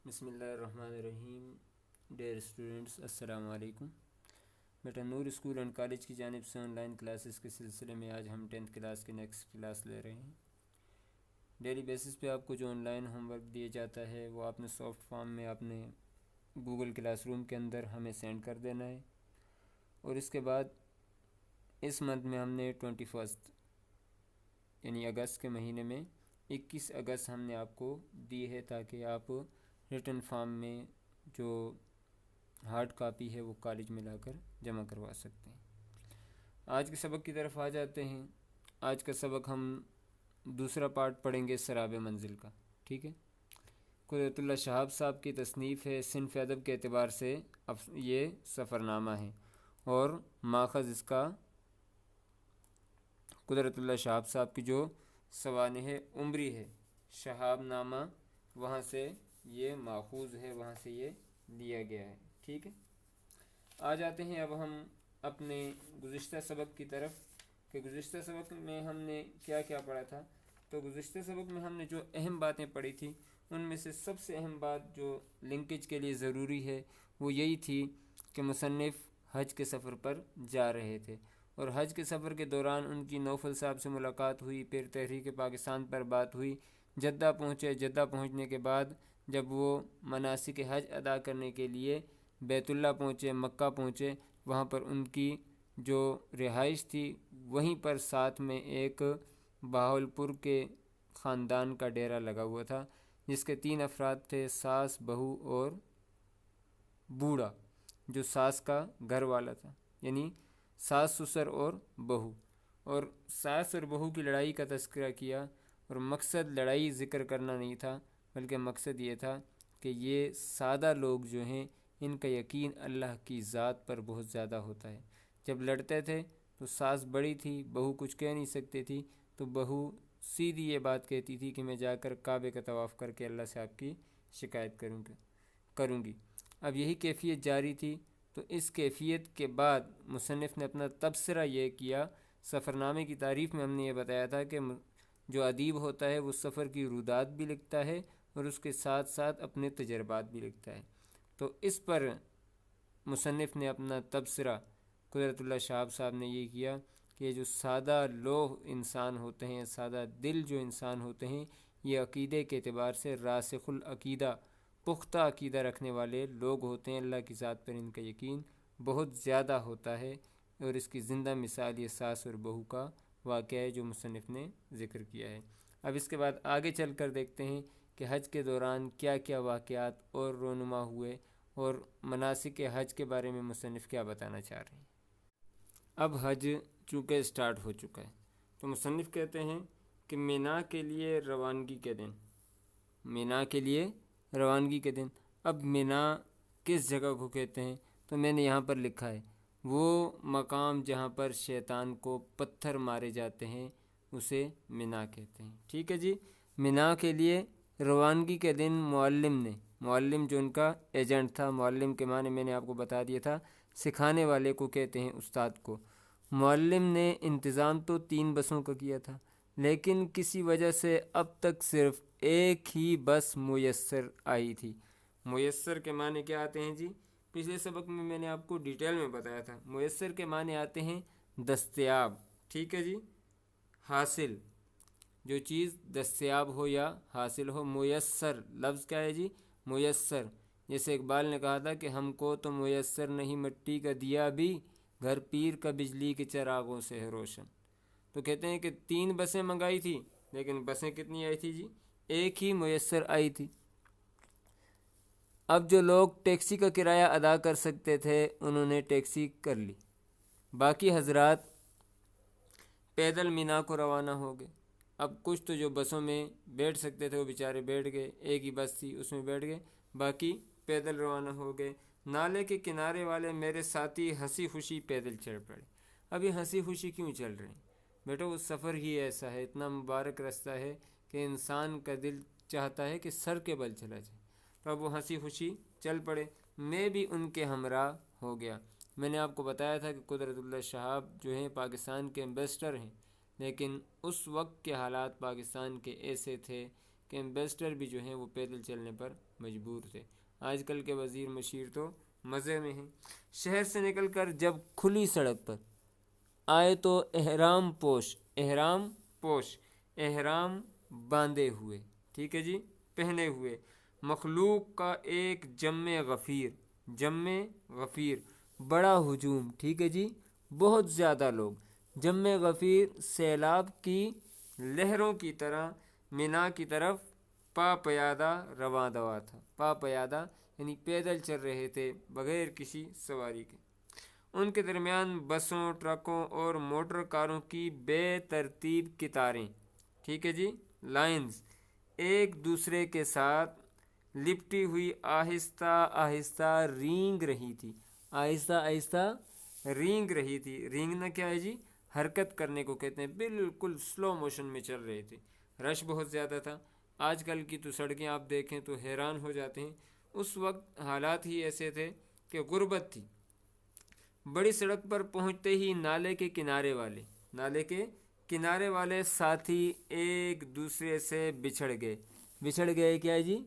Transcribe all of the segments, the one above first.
بسم اللہ الرحمن الرحیم۔ ڈیئر اسٹوڈنٹس، السلام علیکم۔ بیٹا نور اسکول اینڈ کالج کی جانب سے آن لائن کلاسز کے سلسلے میں آج ہم 10th کلاس کی نیکسٹ کلاس لے رہے ہیں۔ ڈیلی بیسس پہ آپ کو جو آن لائن ہوم ورک دیا جاتا ہے وہ آپ نے سافٹ فارم میں اپنے گوگل کلاس روم کے اندر ہمیں سینڈ کر دینا ہے، اور اس کے بعد اس منتھ میں ہم نے 21 یعنی اگست کے مہینے میں 21 اگست ہم نے آپ کو دی ہے تاکہ آپ ریٹن فارم میں جو ہارڈ کاپی ہے وہ کالج میں لا کر جمع کروا سکتے ہیں۔ آج کے سبق کی طرف آ جاتے ہیں۔ آج کا سبق ہم دوسرا پارٹ پڑھیں گے سراب منزل کا، ٹھیک ہے۔ قدرت اللہ شہاب صاحب کی تصنیف ہے، صنف ادب کے اعتبار سے یہ سفر نامہ ہے، اور ماخذ اس کا قدرت اللہ شہاب صاحب کی جو سوانح عمری ہے، شہاب نامہ، وہاں سے یہ ماخوذ ہے، وہاں سے یہ لیا گیا ہے، ٹھیک ہے۔ آ جاتے ہیں اب ہم اپنے گزشتہ سبق کی طرف کہ گزشتہ سبق میں ہم نے کیا کیا پڑھا تھا۔ تو گزشتہ سبق میں ہم نے جو اہم باتیں پڑھی تھی ان میں سے سب سے اہم بات جو لنکیج کے لیے ضروری ہے وہ یہی تھی کہ مصنف حج کے سفر پر جا رہے تھے، اور حج کے سفر کے دوران ان کی نوفل صاحب سے ملاقات ہوئی، پھر تحریک پاکستان پر بات ہوئی، جدہ پہنچے۔ جدہ پہنچنے کے بعد جب وہ مناسک حج ادا کرنے کے لیے بیت اللہ پہنچے، مکہ پہنچے، وہاں پر ان کی جو رہائش تھی وہیں پر ساتھ میں ایک بہاولپور کے خاندان کا ڈیرا لگا ہوا تھا، جس کے 3 افراد تھے، ساس، بہو اور بوڑھا، جو ساس کا گھر والا تھا، یعنی ساس، سسر اور بہو۔ اور ساس اور بہو کی لڑائی کا تذکرہ کیا، اور مقصد لڑائی ذکر کرنا نہیں تھا، بلکہ مقصد یہ تھا کہ یہ سادہ لوگ جو ہیں ان کا یقین اللہ کی ذات پر بہت زیادہ ہوتا ہے۔ جب لڑتے تھے تو ساس بڑی تھی، بہو کچھ کہہ نہیں سکتی تھی، تو بہو سیدھی یہ بات کہتی تھی کہ میں جا کر کعبے کا طواف کر کے اللہ سے آپ کی شکایت کروں گی۔ اب یہی کیفیت جاری تھی، تو اس کیفیت کے بعد مصنف نے اپنا تبصرہ یہ کیا۔ سفر نامے کی تعریف میں ہم نے یہ بتایا تھا کہ جو ادیب ہوتا ہے وہ سفر کی رودات بھی لکھتا ہے اور اس کے ساتھ ساتھ اپنے تجربات بھی لکھتا ہے۔ تو اس پر مصنف نے اپنا تبصرہ قدرت اللہ شہاب صاحب نے یہ کیا کہ یہ جو سادہ لوح انسان ہوتے ہیں، سادہ دل جو انسان ہوتے ہیں، یہ عقیدے کے اعتبار سے راسخ العقیدہ، پختہ عقیدہ رکھنے والے لوگ ہوتے ہیں۔ اللہ کی ذات پر ان کا یقین بہت زیادہ ہوتا ہے، اور اس کی زندہ مثال یہ ساس اور بہو کا واقعہ ہے جو مصنف نے ذکر کیا ہے۔ اب اس کے بعد آگے چل کر دیکھتے ہیں کہ حج کے دوران کیا کیا واقعات اور رونما ہوئے، اور مناسک حج کے بارے میں مصنف کیا بتانا چاہ رہے ہیں۔ اب حج چونکہ سٹارٹ ہو چکا ہے، تو مصنف کہتے ہیں کہ مینا کے لیے روانگی کے دن، مینا کے لیے روانگی کے دن۔ اب مینا کس جگہ کو کہتے ہیں؟ تو میں نے یہاں پر لکھا ہے، وہ مقام جہاں پر شیطان کو پتھر مارے جاتے ہیں اسے مینا کہتے ہیں، ٹھیک ہے جی۔ مینا کے لیے روانگی کے دن معلم جو ان کا ایجنٹ تھا، معلم کے معنی میں نے آپ کو بتا دیا تھا، سکھانے والے کو کہتے ہیں، استاد کو۔ معلم نے انتظام تو 3 بسوں کا کیا تھا، لیکن کسی وجہ سے اب تک صرف ایک ہی بس میسر آئی تھی۔ میسر کے معنی کیا آتے ہیں جی؟ پچھلے سبق میں نے آپ کو ڈیٹیل میں بتایا تھا۔ میسر کے معنی آتے ہیں دستیاب، ٹھیک ہے جی، حاصل، جو چیز دستیاب ہو یا حاصل ہو۔ میسر لفظ کیا ہے جی؟ میسر۔ جیسے اقبال نے کہا تھا کہ ہم کو تو میسر نہیں مٹی کا دیا بھی، گھر پیر کا بجلی کے چراغوں سے ہے روشن۔ تو کہتے ہیں کہ 3 بسیں منگائی تھی، لیکن بسیں کتنی آئی تھی جی؟ ایک ہی میسر آئی تھی۔ اب جو لوگ ٹیکسی کا کرایہ ادا کر سکتے تھے انہوں نے ٹیکسی کر لی، باقی حضرات پیدل مینا کو روانہ ہو گئے۔ اب کچھ تو جو بسوں میں بیٹھ سکتے تھے وہ بیچارے بیٹھ گئے، ایک ہی بس تھی اس میں بیٹھ گئے، باقی پیدل روانہ ہو گئے۔ نالے کے کنارے والے میرے ساتھی ہنسی خوشی پیدل چل پڑے۔ اب یہ ہنسی خوشی کیوں چل رہے ہیں بیٹا؟ وہ سفر ہی ایسا ہے، اتنا مبارک رستہ ہے کہ انسان کا دل چاہتا ہے کہ سر کے بل چلا جائے، تو اب وہ ہنسی خوشی چل پڑے۔ میں بھی ان کے ہمراہ ہو گیا۔ میں نے آپ کو بتایا تھا کہ قدرت اللہ شہاب جو ہیں پاکستان کے ایمبیسڈر ہیں، لیکن اس وقت کے حالات پاکستان کے ایسے تھے کہ ایمبیسڈر بھی جو ہیں وہ پیدل چلنے پر مجبور تھے۔ آج کل کے وزیر مشیر تو مزے میں ہیں۔ شہر سے نکل کر جب کھلی سڑک پر آئے تو احرام باندھے ہوئے، ٹھیک ہے جی، پہنے ہوئے مخلوق کا ایک جم غفیر بڑا ہجوم، ٹھیک ہے جی، بہت زیادہ لوگ، جم غفیر سیلاب کی لہروں کی طرح مینا کی طرف پا پیادہ رواں دوا تھا۔ پا پیادہ یعنی پیدل چل رہے تھے بغیر کسی سواری کے۔ ان کے درمیان بسوں، ٹرکوں اور موٹر کاروں کی بے ترتیب قطاریں، ٹھیک ہے جی، لائنز، ایک دوسرے کے ساتھ لپٹی ہوئی آہستہ آہستہ رینگ رہی تھی۔ رینگنا کیا ہے جی؟ حرکت کرنے کو کہتے ہیں، بالکل سلو موشن میں چل رہے تھے۔ رش بہت زیادہ تھا۔ آج کل کی تو سڑکیں آپ دیکھیں تو حیران ہو جاتے ہیں، اس وقت حالات ہی ایسے تھے کہ غربت تھی۔ بڑی سڑک پر پہنچتے ہی نالے کے کنارے والے ساتھی ایک دوسرے سے بچھڑ گئے کیا جی؟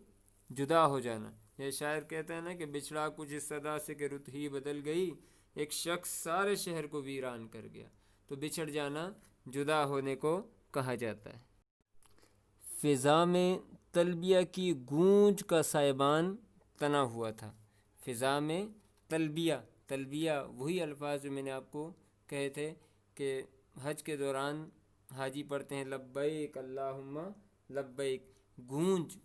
جدا ہو جانا۔ یہ شاعر کہتا ہے نا کہ بچھڑا کچھ اس صدا سے کہ رت ہی بدل گئی، ایک شخص سارے شہر کو ویران کر گیا۔ تو بچھڑ جانا جدا ہونے کو کہا جاتا ہے۔ فضا میں تلبیہ کی گونج کا سائبان تنا ہوا تھا۔ فضا میں تلبیہ وہی الفاظ جو میں نے آپ کو کہے تھے کہ حج کے دوران حاجی پڑھتے ہیں لبیک اللہم لبیک، گونج،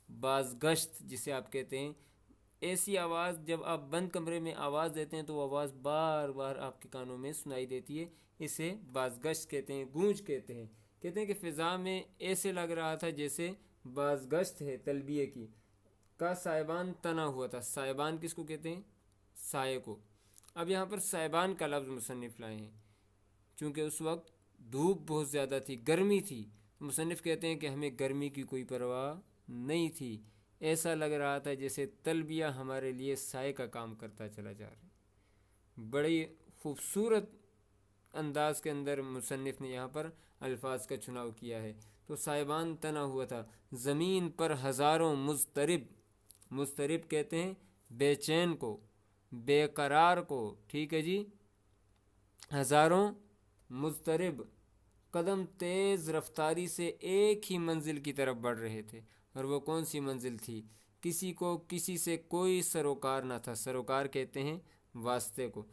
بازگشت جسے آپ کہتے ہیں، ایسی آواز جب آپ بند کمرے میں آواز دیتے ہیں تو وہ آواز بار بار آپ کے کانوں میں سنائی دیتی ہے، اسے بازگشت کہتے ہیں، گونج کہتے ہیں کہ فضا میں ایسے لگ رہا تھا جیسے بازگشت ہے تلبیہ کی کا سائبان تنا ہوا تھا۔ سائبان کس کو کہتے ہیں؟ سائے کو۔ اب یہاں پر سائبان کا لفظ مصنف لائے ہیں چونکہ اس وقت دھوپ بہت زیادہ تھی، گرمی تھی، مصنف کہتے ہیں کہ ہمیں گرمی کی کوئی پرواہ نہیں تھی، ایسا لگ رہا تھا جیسے تلبیہ ہمارے لیے سائے کا کام کرتا چلا جا رہا ہے۔ بڑی خوبصورت انداز کے اندر مصنف نے یہاں پر الفاظ کا چناؤ کیا ہے۔ تو سائبان تنا ہوا تھا، زمین پر ہزاروں مضطرب کہتے ہیں بے چین کو، بے قرار کو، ٹھیک ہے جی، ہزاروں مضطرب قدم تیز رفتاری سے ایک ہی منزل کی طرف بڑھ رہے تھے۔ اور وہ کون سی منزل تھی؟ کسی کو کسی سے کوئی سروکار نہ تھا۔ سروکار کہتے ہیں واسطے کو۔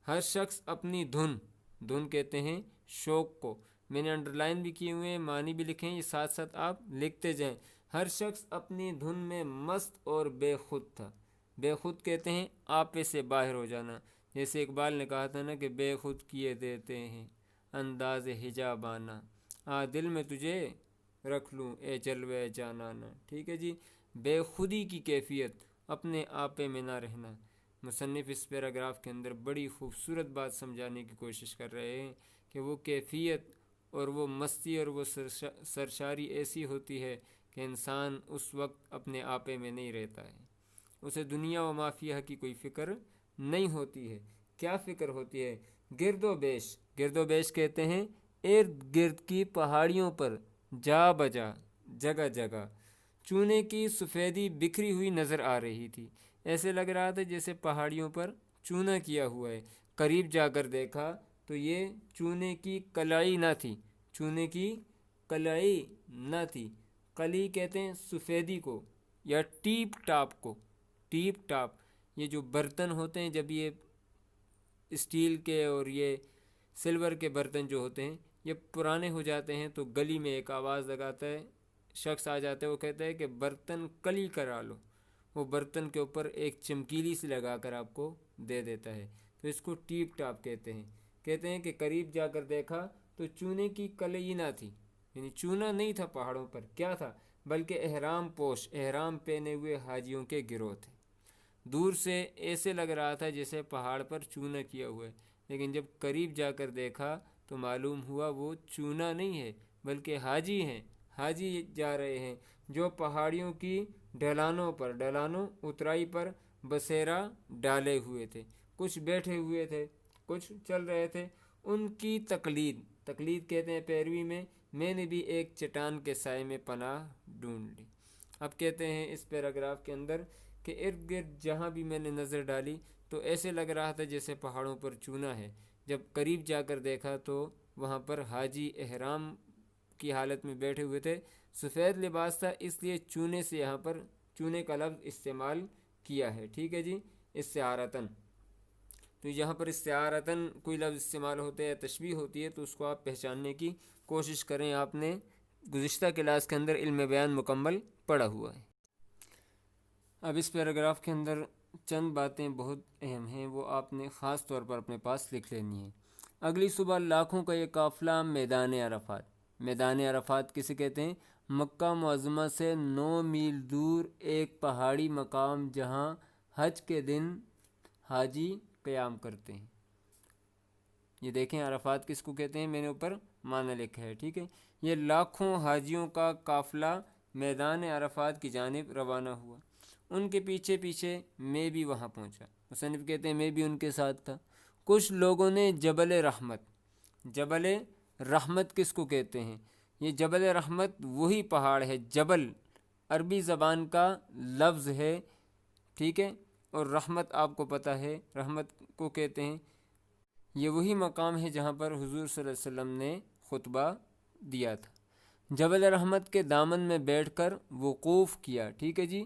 ہر شخص اپنی دھن کہتے ہیں شوق کو۔ میں نے انڈرلائن بھی کیے ہوئے ہیں، معنی بھی لکھیں، یہ ساتھ ساتھ آپ لکھتے جائیں۔ ہر شخص اپنی دھن میں مست اور بے خود تھا۔ بے خود کہتے ہیں آپے سے باہر ہو جانا، جیسے اقبال نے کہا تھا نا کہ بے خود کیے دیتے ہیں انداز حجابانہ، دل میں تجھے رکھ لوں اے جلوے جانانا، ٹھیک ہے جی، بے خودی کی کیفیت، اپنے آپے میں نہ رہنا۔ مصنف اس پیراگراف کے اندر بڑی خوبصورت بات سمجھانے کی کوشش کر رہے ہیں کہ وہ کیفیت اور وہ مستی اور وہ سرشاری ایسی ہوتی ہے کہ انسان اس وقت اپنے آپے میں نہیں رہتا ہے، اسے دنیا و مافیہ کی کوئی فکر نہیں ہوتی ہے۔ کیا فکر ہوتی ہے؟ گرد و بیش کہتے ہیں ارد گرد کی پہاڑیوں پر جا بجا، جگہ جگہ چونے کی سفیدی بکھری ہوئی نظر آ رہی تھی۔ ایسے لگ رہا تھا جیسے پہاڑیوں پر چونا کیا ہوا ہے۔ قریب جا کر دیکھا تو یہ چونے کی کلائی نہ تھی، کلی کہتے ہیں سفیدی کو یا ٹیپ ٹاپ، یہ جو برتن ہوتے ہیں، جب یہ اسٹیل کے اور یہ سلور کے برتن جو ہوتے ہیں یہ پرانے ہو جاتے ہیں تو گلی میں ایک آواز لگاتا ہے، شخص آ جاتا ہے، وہ کہتا ہے کہ برتن کلی کرا لو، وہ برتن کے اوپر ایک چمکیلی سی لگا کر آپ کو دے دیتا ہے، تو اس کو ٹیپ ٹاپ کہتے ہیں کہ قریب جا کر دیکھا تو چونے کی کلئی نہ تھی، یعنی چونا نہیں تھا پہاڑوں پر، کیا تھا؟ بلکہ احرام پہنے ہوئے حاجیوں کے گروہ تھے۔ دور سے ایسے لگ رہا تھا جیسے پہاڑ پر چونا کیا ہوا ہے، لیکن جب قریب جا کر دیکھا تو معلوم ہوا وہ چونا نہیں ہے بلکہ حاجی جا رہے ہیں جو پہاڑیوں کی ڈھلانوں اترائی پر بسیرا ڈالے ہوئے تھے، کچھ بیٹھے ہوئے تھے، کچھ چل رہے تھے۔ ان کی تقلید کہتے ہیں پیروی میں میں نے بھی ایک چٹان کے سائے میں پناہ ڈھونڈ لی۔ اب کہتے ہیں اس پیراگراف کے اندر کہ ارد گرد جہاں بھی میں نے نظر ڈالی تو ایسے لگ رہا تھا جیسے پہاڑوں پر چونا ہے۔ جب قریب جا کر دیکھا تو وہاں پر حاجی احرام کی حالت میں بیٹھے ہوئے تھے۔ سفید لباس تھا، اس لیے چونے سے یہاں پر چونے کا لفظ استعمال کیا ہے، ٹھیک ہے جی، استعارتاً۔ تو یہاں پر استعارتاً کوئی لفظ استعمال ہوتا ہے یا تشبیہ ہوتی ہے تو اس کو آپ پہچاننے کی کوشش کریں۔ آپ نے گزشتہ کلاس کے اندر علم بیان مکمل پڑھا ہوا ہے۔ اب اس پیراگراف کے اندر چند باتیں بہت اہم ہیں، وہ آپ نے خاص طور پر اپنے پاس لکھ لینی ہیں۔ اگلی صبح لاکھوں کا یہ قافلہ میدان عرفات، میدان عرفات کسے کہتے ہیں؟ مکہ معظمہ سے 9 میل دور ایک پہاڑی مقام جہاں حج کے دن حاجی قیام کرتے ہیں۔ یہ دیکھیں عرفات کس کو کہتے ہیں، میں نے اوپر معنی لکھا ہے، ٹھیک ہے۔ یہ لاکھوں حاجیوں کا قافلہ میدان عرفات کی جانب روانہ ہوا۔ ان کے پیچھے پیچھے میں بھی وہاں پہنچا۔ مصنف کہتے ہیں میں بھی ان کے ساتھ تھا۔ کچھ لوگوں نے جبل رحمت، جبل رحمت کس کو کہتے ہیں؟ یہ جبل رحمت وہی پہاڑ ہے، جبل عربی زبان کا لفظ ہے، ٹھیک ہے، اور رحمت آپ کو پتہ ہے رحمت کو کہتے ہیں۔ یہ وہی مقام ہے جہاں پر حضور صلی اللہ علیہ وسلم نے خطبہ دیا تھا۔ جبل رحمت کے دامن میں بیٹھ کر وقوف کیا، ٹھیک ہے جی،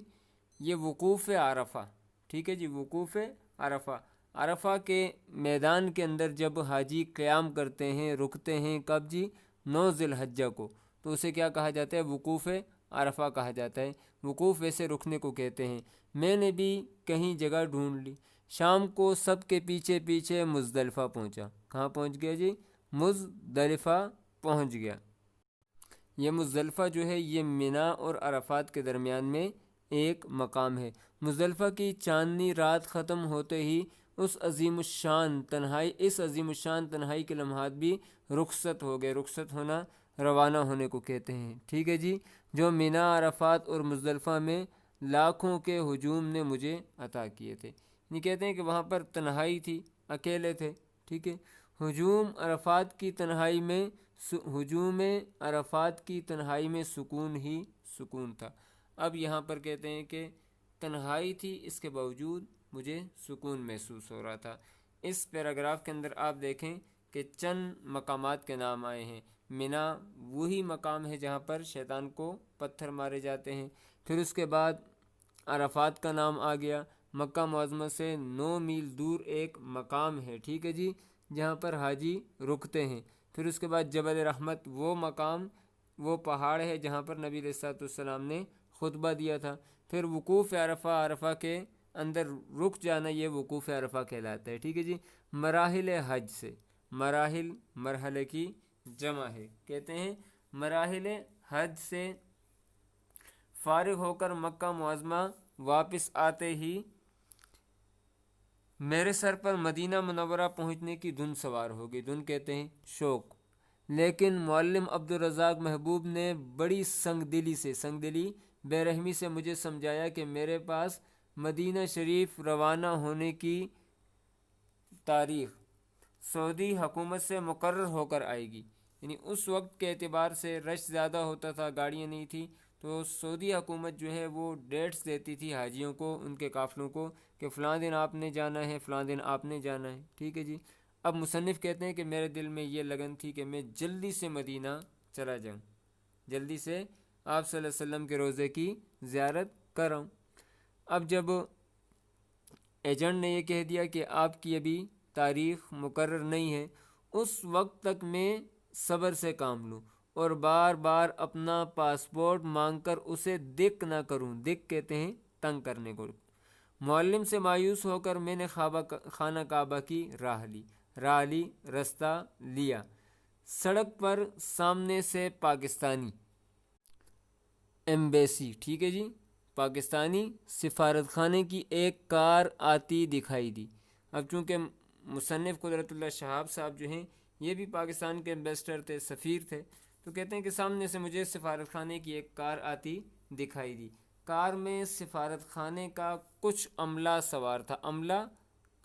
یہ وقوف عرفہ، ٹھیک ہے جی، وقوف عرفہ۔ عرفہ کے میدان کے اندر جب حاجی قیام کرتے ہیں، رکتے ہیں، کب جی؟ 9 ذی الحجہ کو، تو اسے کیا کہا جاتا ہے؟ وقوف عرفہ کہا جاتا ہے۔ وقوف ویسے رکنے کو کہتے ہیں۔ میں نے بھی کہیں جگہ ڈھونڈ لی۔ شام کو سب کے پیچھے پیچھے مزدلفہ پہنچا۔ کہاں پہنچ گیا جی؟ مزدلفہ پہنچ گیا۔ یہ مزدلفہ جو ہے یہ منی اور عرفات کے درمیان میں ایک مقام ہے۔ مزدلفہ کی چاندنی رات ختم ہوتے ہی اس عظیم الشان تنہائی کے لمحات بھی رخصت ہو گئے۔ رخصت ہونا روانہ ہونے کو کہتے ہیں، ٹھیک ہے جی، جو منی، عرفات اور مزدلفہ میں لاکھوں کے ہجوم نے مجھے عطا کیے تھے۔ یہ کہتے ہیں کہ وہاں پر تنہائی تھی، اکیلے تھے، ٹھیک ہے۔ ہجوم عرفات کی تنہائی میں سکون ہی سکون تھا۔ اب یہاں پر کہتے ہیں کہ تنہائی تھی، اس کے باوجود مجھے سکون محسوس ہو رہا تھا۔ اس پیراگراف کے اندر آپ دیکھیں کہ چند مقامات کے نام آئے ہیں۔ منی وہی مقام ہے جہاں پر شیطان کو پتھر مارے جاتے ہیں۔ پھر اس کے بعد عرفات کا نام آ گیا۔ مکہ معظمہ سے 9 میل دور ایک مقام ہے، ٹھیک ہے جی، جہاں پر حاجی رکتے ہیں۔ پھر اس کے بعد جبل رحمت، وہ مقام، وہ پہاڑ ہے جہاں پر نبی علیہ السلام نے خطبہ دیا تھا۔ پھر وقوف عرفہ، عرفہ کے اندر رک جانا، یہ وقوف عرفہ کہلاتا ہے، ٹھیک ہے جی۔ مراحل حج سے، مراحل مرحلے کی جمع ہے، کہتے ہیں مراحل حج سے فارغ ہو کر مکہ معظمہ واپس آتے ہی میرے سر پر مدینہ منورہ پہنچنے کی دھن سوار ہو گئی۔ دھن کہتے ہیں شوق۔ لیکن معلم عبدالرزاق محبوب نے بڑی سنگ دلی بے رحمی سے مجھے سمجھایا کہ میرے پاس مدینہ شریف روانہ ہونے کی تاریخ سعودی حکومت سے مقرر ہو کر آئے گی۔ یعنی اس وقت کے اعتبار سے رش زیادہ ہوتا تھا، گاڑیاں نہیں تھی، تو سعودی حکومت جو ہے وہ ڈیٹس دیتی تھی حاجیوں کو، ان کے قافلوں کو، کہ فلاں دن آپ نے جانا ہے، فلاں دن آپ نے جانا ہے، ٹھیک ہے جی۔ اب مصنف کہتے ہیں کہ میرے دل میں یہ لگن تھی کہ میں جلدی سے مدینہ چلا جاؤں، جلدی سے آپ صلی اللہ علیہ وسلم کے روضے کی زیارت کراؤں۔ اب جب ایجنٹ نے یہ کہہ دیا کہ آپ کی ابھی تاریخ مقرر نہیں ہے، اس وقت تک میں صبر سے کام لوں اور بار بار اپنا پاسپورٹ مانگ کر اسے دک نہ کروں۔ دک کہتے ہیں تنگ کرنے کو۔ معلم سے مایوس ہو کر میں نے خانہ کعبہ کی راہ لی، رستہ لیا۔ سڑک پر سامنے سے پاکستانی ایمبیسی، ٹھیک ہے جی، پاکستانی سفارت خانے کی ایک کار آتی دکھائی دی۔ اب چونکہ مصنف قدرت اللہ شہاب صاحب جو ہیں یہ بھی پاکستان کے ایمبیسڈر تھے، سفیر تھے، تو کہتے ہیں کہ سامنے سے مجھے سفارت خانے کی ایک کار آتی دکھائی دی۔ کار میں سفارت خانے کا کچھ عملہ سوار تھا۔ عملہ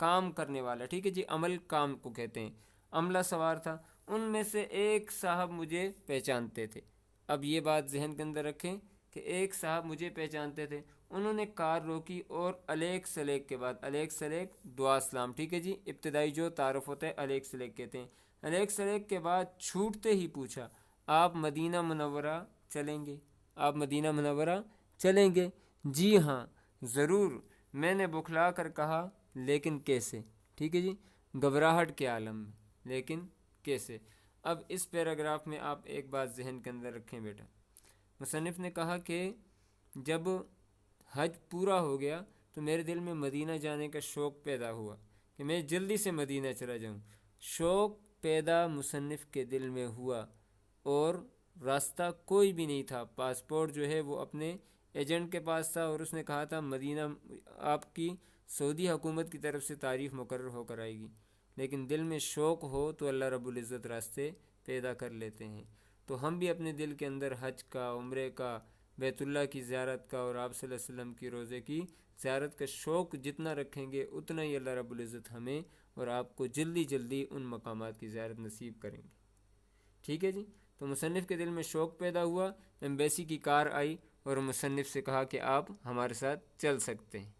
کام کرنے والا، ٹھیک ہے جی، عمل کام کو کہتے ہیں۔ عملہ سوار تھا، ان میں سے ایک صاحب مجھے پہچانتے تھے. اب یہ بات ذہن کے اندر رکھیں کہ ایک صاحب مجھے پہچانتے تھے. انہوں نے کار روکی اور علیک سلیک کے بعد، علیک سلیک دعا سلام، ٹھیک ہے جی، ابتدائی جو تعارف ہوتا ہے علیک سلیک کہتے ہیں. علیک سلیک کے بعد چھوٹتے ہی پوچھا آپ مدینہ منورہ چلیں گے؟ آپ مدینہ منورہ چلیں گے؟ جی ہاں ضرور، میں نے بکھلا کر کہا، لیکن کیسے؟ ٹھیک ہے جی، گھبراہٹ کے عالم میں، لیکن کیسے؟ اب اس پیراگراف میں آپ ایک بات ذہن کے اندر رکھیں بیٹا. مصنف نے کہا کہ جب حج پورا ہو گیا تو میرے دل میں مدینہ جانے کا شوق پیدا ہوا کہ میں جلدی سے مدینہ چلا جاؤں. شوق پیدا مصنف کے دل میں ہوا اور راستہ کوئی بھی نہیں تھا. پاسپورٹ جو ہے وہ اپنے ایجنٹ کے پاس تھا اور اس نے کہا تھا مدینہ آپ کی سعودی حکومت کی طرف سے تاریخ مقرر ہو کر آئے گی. لیکن دل میں شوق ہو تو اللہ رب العزت راستے پیدا کر لیتے ہیں. تو ہم بھی اپنے دل کے اندر حج کا، عمرے کا، بیت اللہ کی زیارت کا اور آپ صلی اللہ علیہ وسلم کی روضے کی زیارت کا شوق جتنا رکھیں گے اتنا ہی اللہ رب العزت ہمیں اور آپ کو جلدی جلدی ان مقامات کی زیارت نصیب کریں گے. ٹھیک ہے جی. تو مصنف کے دل میں شوق پیدا ہوا، ایمبیسی کی کار آئی اور مصنف سے کہا کہ آپ ہمارے ساتھ چل سکتے ہیں.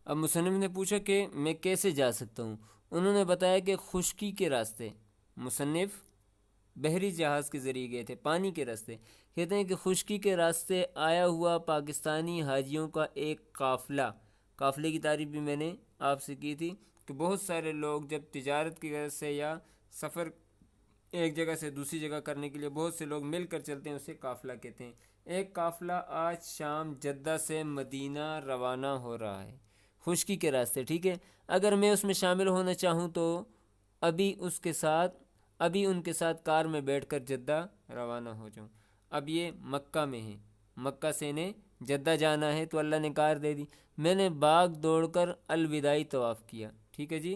اب مصنف نے پوچھا کہ میں کیسے جا سکتا ہوں؟ انہوں نے بتایا کہ خشکی کے راستے. مصنف بحری جہاز کے ذریعے گئے تھے، پانی کے راستے. کہتے ہیں کہ خشکی کے راستے آیا ہوا پاکستانی حاجیوں کا ایک قافلہ. قافلے کی تعریف بھی میں نے آپ سے کی تھی کہ بہت سارے لوگ جب تجارت کی غرض سے یا سفر ایک جگہ سے دوسری جگہ کرنے کے لیے بہت سے لوگ مل کر چلتے ہیں، اسے قافلہ کہتے ہیں. ایک قافلہ آج شام جدہ سے مدینہ روانہ ہو رہا ہے خشکی کے راستے. ٹھیک ہے، اگر میں اس میں شامل ہونا چاہوں تو ابھی ان کے ساتھ کار میں بیٹھ کر جدہ روانہ ہو جاؤں. اب یہ مکہ میں ہیں، مکہ سے انہیں جدہ جانا ہے تو اللہ نے کار دے دی. میں نے باغ دوڑ کر الوداعی طواف کیا. ٹھیک ہے جی،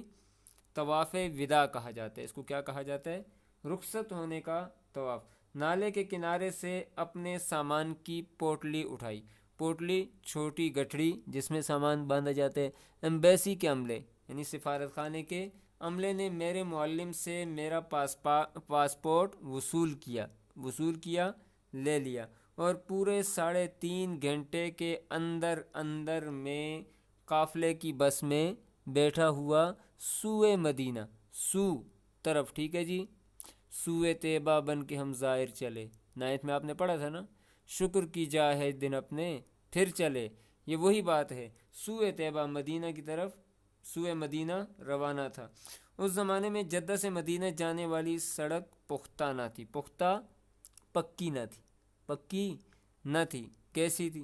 طواف وداع کہا جاتا ہے اس کو. کیا کہا جاتا ہے؟ رخصت ہونے کا طواف. نالے کے کنارے سے اپنے سامان کی پوٹلی اٹھائی. پوٹلی چھوٹی گٹھڑی جس میں سامان باندھا جاتا ہے. ایمبیسی کے عملے یعنی سفارت خانے کے عملے نے میرے معلم سے میرا پاسپورٹ وصول کیا، لے لیا اور پورے 3.5 گھنٹے کے اندر میں قافلے کی بس میں بیٹھا ہوا سوئے مدینہ، سو طرف، ٹھیک ہے جی، سوئے طیبہ بن کے ہم ظاہر چلے. نائت میں آپ نے پڑھا تھا نا، شکر کی جا ہے دن اپنے پھر چلے. یہ وہی بات ہے، سوئے طیبہ مدینہ کی طرف، سوئے مدینہ روانہ تھا. اس زمانے میں جدہ سے مدینہ جانے والی سڑک پختہ نہ تھی. پختہ پکی نہ تھی. کیسی تھی؟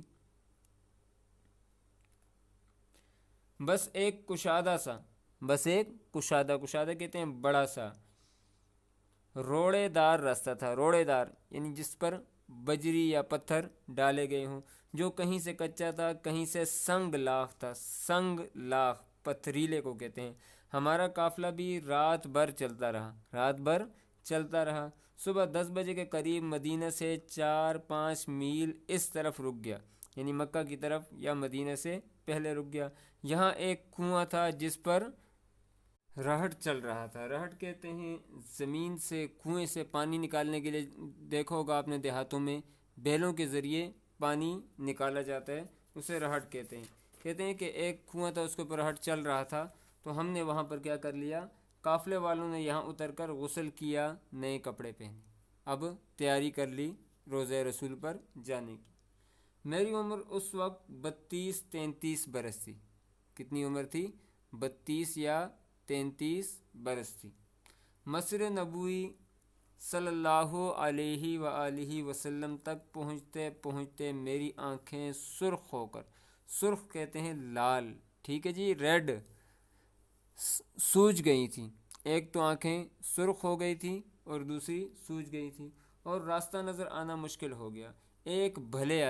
بس ایک کشادہ کہتے ہیں بڑا سا روڑے دار راستہ تھا. روڑے دار یعنی جس پر بجری یا پتھر ڈالے گئے ہوں، جو کہیں سے کچا تھا کہیں سے سنگ لاخ تھا. سنگ لاخ پتھریلے کو کہتے ہیں. ہمارا قافلہ بھی رات بھر چلتا رہا. صبح 10 بجے کے قریب مدینہ سے 4-5 میل اس طرف رک گیا، یعنی مکہ کی طرف یا مدینہ سے پہلے رک گیا. یہاں ایک کنواں تھا جس پر رہٹ چل رہا تھا. رہٹ کہتے ہیں زمین سے کنویں سے پانی نکالنے کے لیے، دیکھو ہوگا آپ نے دیہاتوں میں بیلوں کے ذریعے پانی نکالا جاتا ہے، اسے رہٹ کہتے ہیں. کہتے ہیں کہ ایک کنواں تھا اس کے اوپر رہٹ چل رہا تھا تو ہم نے وہاں پر کیا کر لیا، قافلے والوں نے یہاں اتر کر غسل کیا، نئے کپڑے پہنے، اب تیاری کر لی روضہ رسول پر جانے کی. میری عمر اس وقت 32-33 برس تھی. کتنی عمر تھی؟ 32 یا 33 برس تھی. مسجد نبوی صلی اللہ علیہ وآلہ وسلم تک پہنچتے پہنچتے میری آنکھیں سرخ ہو کر، سرخ کہتے ہیں لال، ٹھیک ہے جی، ریڈ، سوج گئی تھیں. ایک تو آنکھیں سرخ ہو گئی تھیں اور دوسری سوج گئی تھی اور راستہ نظر آنا مشکل ہو گیا. ایک بھلے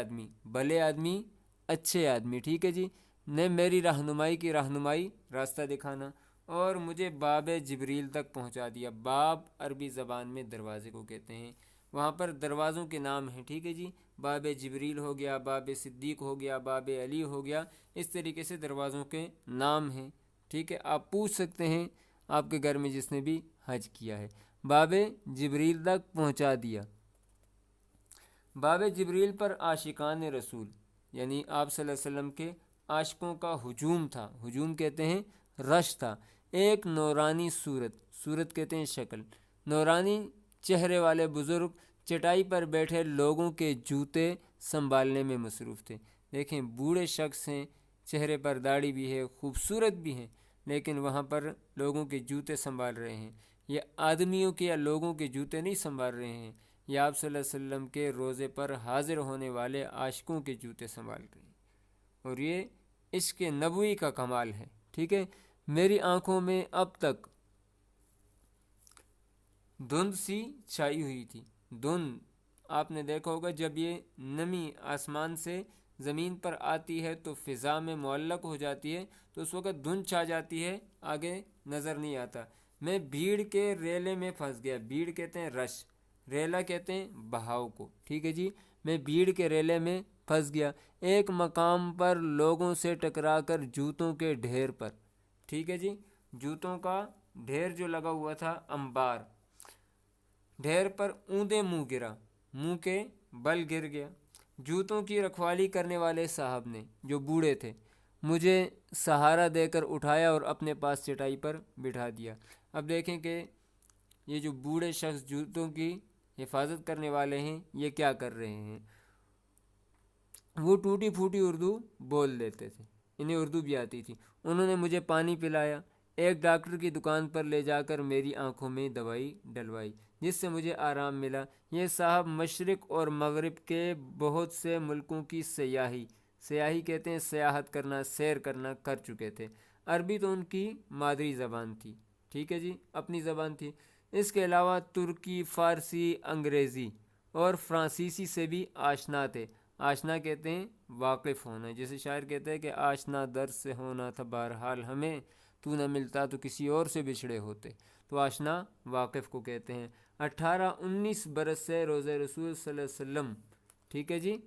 آدمی اچھے آدمی، ٹھیک ہے جی، نے میری رہنمائی راستہ دکھانا اور مجھے باب جبریل تک پہنچا دیا. باب عربی زبان میں دروازے کو کہتے ہیں. وہاں پر دروازوں کے نام ہیں، ٹھیک ہے جی، باب جبریل ہو گیا، باب صدیق ہو گیا، باب علی ہو گیا، اس طریقے سے دروازوں کے نام ہیں. ٹھیک ہے، آپ پوچھ سکتے ہیں آپ کے گھر میں جس نے بھی حج کیا ہے. باب جبریل تک پہنچا دیا۔ باب جبریل پر عاشقان رسول یعنی آپ صلی اللہ علیہ وسلم کے عاشقوں کا ہجوم تھا۔ ہجوم کہتے ہیں رش تھا۔ ایک نورانی صورت کہتے ہیں شکل، نورانی چہرے والے بزرگ چٹائی پر بیٹھے لوگوں کے جوتے سنبھالنے میں مصروف تھے۔ دیکھیں بوڑھے شخص ہیں، چہرے پر داڑھی بھی ہے، خوبصورت بھی ہیں، لیکن وہاں پر لوگوں کے جوتے سنبھال رہے ہیں۔ یہ آدمیوں کے یا لوگوں کے جوتے نہیں سنبھال رہے ہیں، یہ آپ صلی اللہ علیہ وسلم کے روزے پر حاضر ہونے والے عاشقوں کے جوتے سنبھال رہے ہیں، اور یہ عشق نبوی کا کمال ہے۔ ٹھیک ہے، میری آنکھوں میں اب تک دھند سی چھائی ہوئی تھی۔ دھند آپ نے دیکھا ہوگا جب یہ نمی آسمان سے زمین پر آتی ہے تو فضا میں معلق ہو جاتی ہے تو اس وقت دھند چھا جاتی ہے، آگے نظر نہیں آتا۔ میں بھیڑ کے ریلے میں پھنس گیا۔ بھیڑ کہتے ہیں رش، ریلا کہتے ہیں بہاؤ کو۔ ٹھیک ہے جی، میں بھیڑ کے ریلے میں پھنس گیا، ایک مقام پر لوگوں سے ٹکرا کر جوتوں کے ڈھیر پر۔ ٹھیک ہے جی، جوتوں کا ڈھیر جو لگا ہوا تھا، انبار، ڈھیر پر اوندے منہ گرا، منہ کے بل گر گیا۔ جوتوں کی رکھوالی کرنے والے صاحب نے جو بوڑھے تھے مجھے سہارا دے کر اٹھایا اور اپنے پاس چٹائی پر بٹھا دیا۔ اب دیکھیں کہ یہ جو بوڑھے شخص جوتوں کی حفاظت کرنے والے ہیں یہ کیا کر رہے ہیں، وہ ٹوٹی پھوٹی اردو بول لیتے تھے، انہیں اردو بھی آتی تھی۔ انہوں نے مجھے پانی پلایا، ایک ڈاکٹر کی دکان پر لے جا کر میری آنکھوں میں دوائی ڈلوائی جس سے مجھے آرام ملا۔ یہ صاحب مشرق اور مغرب کے بہت سے ملکوں کی سیاحی کہتے ہیں سیاحت کرنا، سیر کرنا کر چکے تھے۔ عربی تو ان کی مادری زبان تھی، ٹھیک ہے جی، اپنی زبان تھی۔ اس کے علاوہ ترکی، فارسی، انگریزی اور فرانسیسی سے بھی آشنا تھے۔ آشنا کہتے ہیں واقف ہونا، جیسے شاعر کہتے ہیں کہ آشنا درد سے ہونا تھا بہرحال ہمیں، تو نہ ملتا تو کسی اور سے بچھڑے ہوتے۔ تو آشنا واقف کو کہتے ہیں۔ 18-19 برس سے روزہ رسول صلی اللہ علیہ وسلم، ٹھیک ہے جی،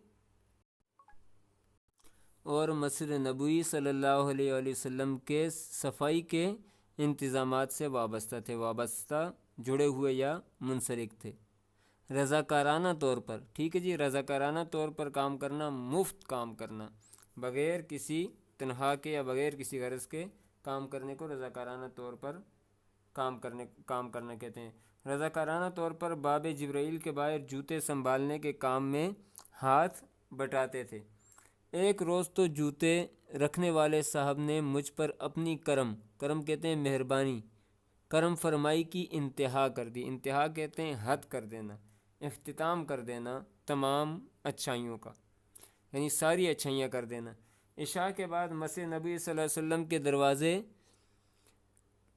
اور مسجد نبوی صلی اللہ علیہ وسلم کے صفائی کے انتظامات سے وابستہ جڑے ہوئے یا منسلک تھے۔ رضاکارانہ طور پر، ٹھیک ہے جی، رضاکارانہ طور پر کام کرنا، مفت کام کرنا، بغیر کسی تنخواہ کے یا بغیر کسی غرض کے کام کرنے کو رضاکارانہ طور پر کام کرنا کہتے ہیں۔ رضاکارانہ طور پر باب جبرائیل کے باہر جوتے سنبھالنے کے کام میں ہاتھ بٹاتے تھے۔ ایک روز تو جوتے رکھنے والے صاحب نے مجھ پر اپنی کرم کہتے ہیں مہربانی، کرم فرمائی کی انتہا کر دی۔ انتہا کہتے ہیں حد کر دینا، اختتام کر دینا تمام اچھائیوں کا، یعنی ساری اچھائیاں کر دینا۔ عشاء کے بعد مسجد نبی صلی اللہ علیہ وسلم کے دروازے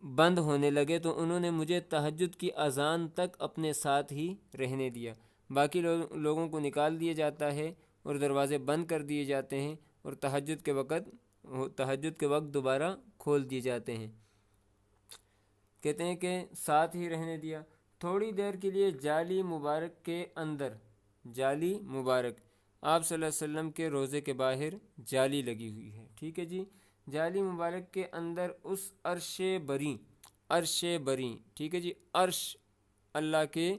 بند ہونے لگے تو انہوں نے مجھے تہجد کی اذان تک اپنے ساتھ ہی رہنے دیا۔ باقی لوگوں کو نکال دیا جاتا ہے اور دروازے بند کر دیے جاتے ہیں اور تہجد کے وقت دوبارہ کھول دیے جاتے ہیں۔ کہتے ہیں کہ ساتھ ہی رہنے دیا۔ تھوڑی دیر کے لیے جالی مبارک کے اندر، جالی مبارک آپ صلی اللہ علیہ وسلم کے روزے کے باہر جالی لگی ہوئی ہے، ٹھیک ہے جی، جالی مبارک کے اندر اس عرش بری، ٹھیک ہے جی، عرش اللہ کے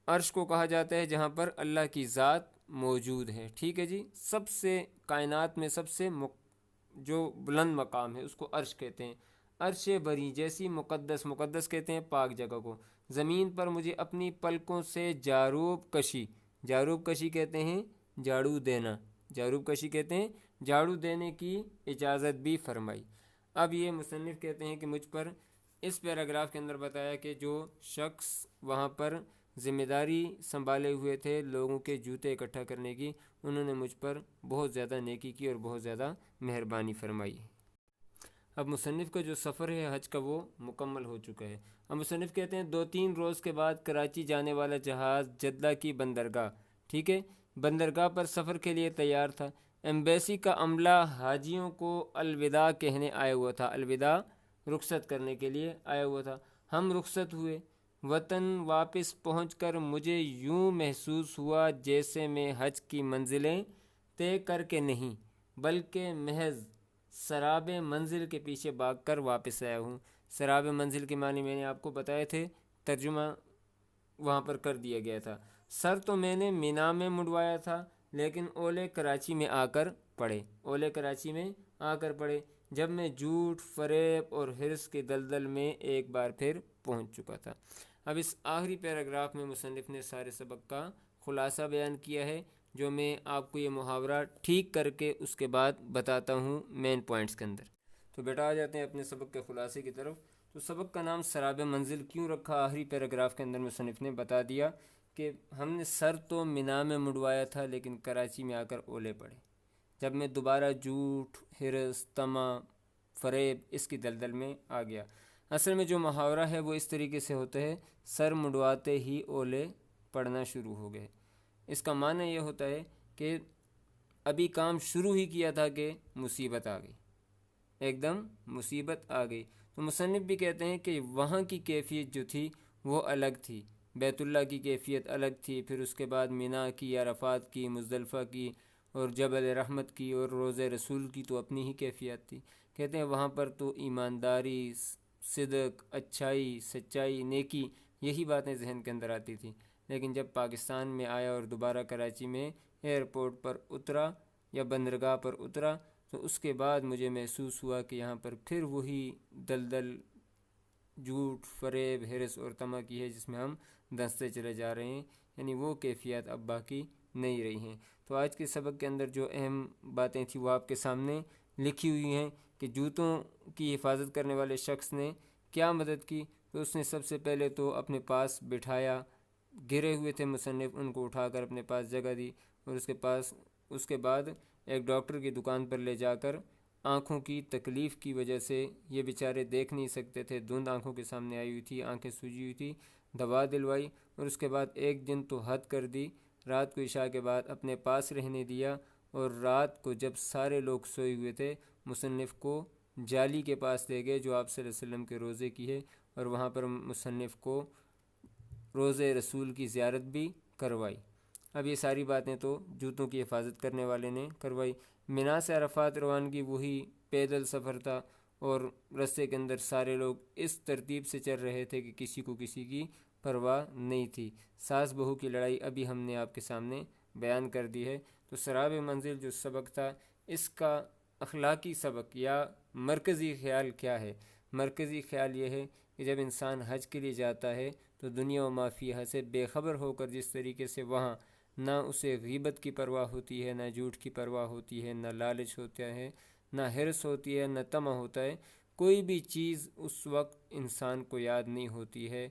عرش کو کہا جاتا ہے جہاں پر اللہ کی ذات موجود ہے، ٹھیک ہے جی، سب سے کائنات میں سب سے جو بلند مقام ہے اس کو عرش کہتے ہیں۔ عرش بری جیسی مقدس کہتے ہیں پاک جگہ کو، زمین پر مجھے اپنی پلکوں سے جاروب کشی کہتے ہیں جھاڑو دینے کی اجازت بھی فرمائی۔ اب یہ مصنف کہتے ہیں کہ مجھ پر اس پیراگراف کے اندر بتایا کہ جو شخص وہاں پر ذمہ داری سنبھالے ہوئے تھے لوگوں کے جوتے اکٹھا کرنے کی، انہوں نے مجھ پر بہت زیادہ نیکی کی اور بہت زیادہ مہربانی فرمائی۔ اب مصنف کا جو سفر ہے حج کا وہ مکمل ہو چکا ہے۔ اب مصنف کہتے ہیں 2-3 روز کے بعد کراچی جانے والا جہاز جدہ کی بندرگاہ، ٹھیک ہے، بندرگاہ پر سفر کے لیے تیار تھا۔ ایمبیسی کا عملہ حاجیوں کو الوداع کہنے آیا ہوا تھا، الوداع رخصت کرنے کے لیے آیا ہوا تھا۔ ہم رخصت ہوئے۔ وطن واپس پہنچ کر مجھے یوں محسوس ہوا جیسے میں حج کی منزلیں طے کر کے نہیں بلکہ محض سراب منزل کے پیچھے بھاگ کر واپس آیا ہوں۔ سراب منزل کے معنی میں نے آپ کو بتائے تھے ترجمہ وہاں پر کر دیا گیا تھا۔ سر تو میں نے مینا میں مڈوایا تھا، لیکن اولے کراچی میں آ کر پڑے، اولے کراچی میں آ کر پڑے جب میں جھوٹ، فریب اور حرص کے دلدل میں ایک بار پھر پہنچ چکا تھا۔ اب اس آخری پیراگراف میں مصنف نے سارے سبق کا خلاصہ بیان کیا ہے، جو میں آپ کو یہ محاورہ ٹھیک کر کے اس کے بعد بتاتا ہوں مین پوائنٹس کے اندر۔ تو بیٹا آ جاتے ہیں اپنے سبق کے خلاصے کی طرف۔ تو سبق کا نام سراب منزل کیوں رکھا، آخری پیراگراف کے اندر مصنف نے بتا دیا کہ ہم نے سر تو مینا میں مڈوایا تھا، لیکن کراچی میں آ کر اولے پڑے جب میں دوبارہ جھوٹ، حرص، طمع، فریب اس کی دلدل میں آ گیا۔ اصل میں جو محاورہ ہے وہ اس طریقے سے ہوتا ہے، سر مڈواتے ہی اولے پڑنا شروع ہو گئے۔ اس کا معنی یہ ہوتا ہے کہ ابھی کام شروع ہی کیا تھا کہ مصیبت آ گئی، ایک دم مصیبت آ گئی۔ تو مصنف بھی کہتے ہیں کہ وہاں کی کیفیت جو تھی وہ الگ تھی، بیت اللہ کی کیفیت الگ تھی، پھر اس کے بعد مینا کی، عرفات کی، مزدلفہ کی، اور جبل رحمت کی، اور روضہ رسول کی تو اپنی ہی کیفیت تھی۔ کہتے ہیں وہاں پر تو ایمانداری، صدق، اچھائی، سچائی، نیکی، یہی باتیں ذہن کے اندر آتی تھیں۔ لیکن جب پاکستان میں آیا اور دوبارہ کراچی میں ایئرپورٹ پر اترا یا بندرگاہ پر اترا، تو اس کے بعد مجھے محسوس ہوا کہ یہاں پر پھر وہی دلدل جھوٹ، فریب، حرص اور طمع کی ہے جس میں ہم دھنستے چلے جا رہے ہیں، یعنی وہ کیفیت اب باقی نہیں رہی ہیں۔ تو آج کے سبق کے اندر جو اہم باتیں تھیں وہ آپ کے سامنے لکھی ہوئی ہیں کہ جوتوں کی حفاظت کرنے والے شخص نے کیا مدد کی۔ تو اس نے سب سے پہلے تو اپنے پاس بٹھایا، گرے ہوئے تھے مصنف، ان کو اٹھا کر اپنے پاس جگہ دی، اور اس کے بعد ایک ڈاکٹر کی دکان پر لے جا کر آنکھوں کی تکلیف کی وجہ سے یہ بیچارے دیکھ نہیں سکتے تھے، دھند آنکھوں کے سامنے آئی ہوئی تھی، آنکھیں سوجی ہوئی تھی، دوا دلوائی، اور اس کے بعد ایک دن تو حد کر دی، رات کو عشاء کے بعد اپنے پاس رہنے دیا، اور رات کو جب سارے لوگ سوئے ہوئے تھے مصنف کو جالی کے پاس لے گئے جو آپ صلی اللہ علیہ وسلم کے روزے کی ہے، اور وہاں پر مصنف کو روزے رسول کی زیارت بھی کروائی۔ اب یہ ساری باتیں تو جوتوں کی حفاظت کرنے والے نے کروائی۔ مینا سے عرفات روانگی وہی پیدل سفر تھا، اور رستے کے اندر سارے لوگ اس ترتیب سے چل رہے تھے کہ کسی کو کسی کی پرواہ نہیں تھی۔ ساس بہو کی لڑائی ابھی ہم نے آپ کے سامنے بیان کر دی ہے۔ تو سراب منزل جو سبق تھا، اس کا اخلاقی سبق یا مرکزی خیال کیا ہے؟ مرکزی خیال یہ ہے کہ جب انسان حج کے لیے جاتا ہے تو دنیا و ما فیہا سے بے خبر ہو کر جس طریقے سے وہاں نہ اسے غیبت کی پرواہ ہوتی ہے، نہ جھوٹ کی پرواہ ہوتی ہے، نہ لالچ ہوتا ہے، نہ حرص ہوتی ہے، نہ طمع ہوتا ہے، کوئی بھی چیز اس وقت انسان کو یاد نہیں ہوتی ہے۔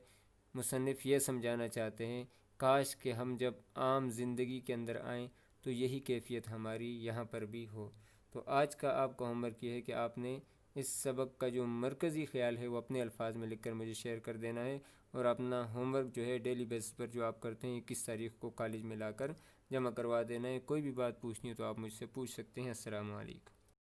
مصنف یہ سمجھانا چاہتے ہیں کاش کہ ہم جب عام زندگی کے اندر آئیں تو یہی کیفیت ہماری یہاں پر بھی ہو۔ تو آج کا آپ کا ہوم ورک یہ ہے کہ آپ نے اس سبق کا جو مرکزی خیال ہے وہ اپنے الفاظ میں لکھ کر مجھے شیئر کر دینا ہے، اور اپنا ہوم ورک جو ہے ڈیلی بیسس پر جو آپ کرتے ہیں 21 تاریخ کو کالج میں لا کر جمع کروا دینا ہے۔ کوئی بھی بات پوچھنی ہو تو آپ مجھ سے پوچھ سکتے ہیں۔ السلام علیکم۔